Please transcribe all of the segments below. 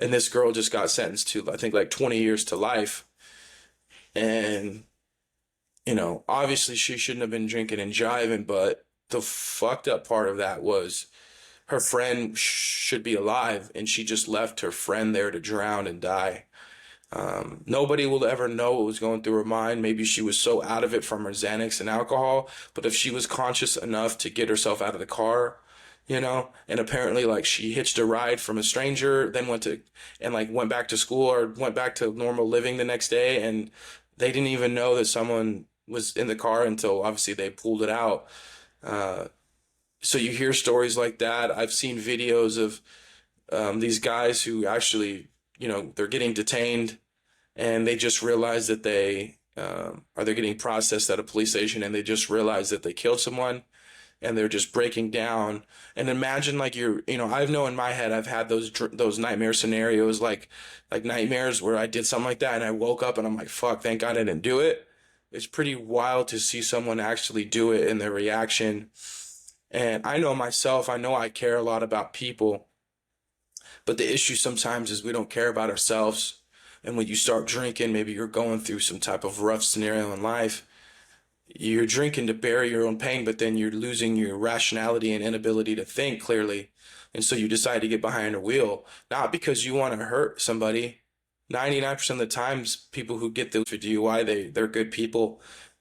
And this girl just got sentenced to, I think, like 20 years to life. And, obviously she shouldn't have been drinking and driving, but the fucked up part of that was her friend should be alive, and she just left her friend there to drown and die. Nobody will ever know what was going through her mind. Maybe she was so out of it from her Xanax and alcohol, but if she was conscious enough to get herself out of the car, and apparently like she hitched a ride from a stranger, then went back to school or went back to normal living the next day, and they didn't even know that someone was in the car until obviously they pulled it out. Uh, so you hear stories like that. I've seen videos of these guys who actually, they're getting detained and they just realize that they're getting processed at a police station and they just realize that they killed someone and they're just breaking down. And imagine like I know in my head I've had those nightmare scenarios like nightmares where I did something like that and I woke up and I'm like, fuck, thank God I didn't do it. It's pretty wild to see someone actually do it and their reaction. And I know myself, I know I care a lot about people, but the issue sometimes is we don't care about ourselves. And when you start drinking, maybe you're going through some type of rough scenario in life. You're drinking to bury your own pain, but then you're losing your rationality and inability to think clearly. And so you decide to get behind a wheel, not because you want to hurt somebody. 99% of the times, people who get those for DUI, they're good people.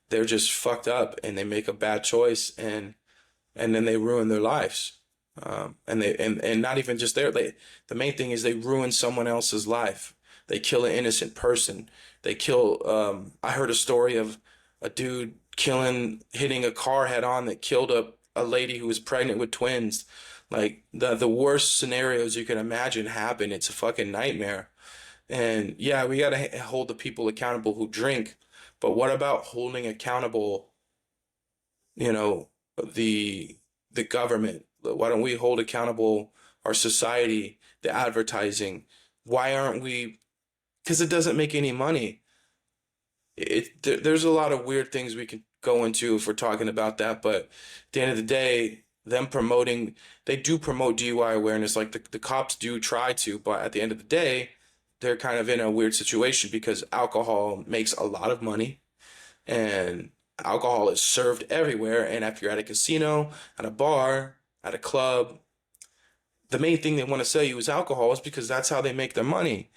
They're just fucked up and they make a bad choice and then they ruin their lives. And not even just the main thing is they ruin someone else's life. They kill an innocent person. They kill, I heard a story of a dude hitting a car head on that killed a lady who was pregnant with twins. Like the worst scenarios you can imagine happen. It's a fucking nightmare. And yeah, we gotta hold the people accountable who drink, but what about holding accountable, you know, the the government? Why don't we hold accountable our society, the advertising? Why aren't we? Because it doesn't make any money. There's a lot of weird things we can go into if we're talking about that, but at the end of the day, they do promote DUI awareness, like the cops do try to, but at the end of the day, they're kind of in a weird situation because alcohol makes a lot of money and alcohol is served everywhere. And if you're at a casino, at a bar, at a club, the main thing they want to sell you is alcohol is because that's how they make their money.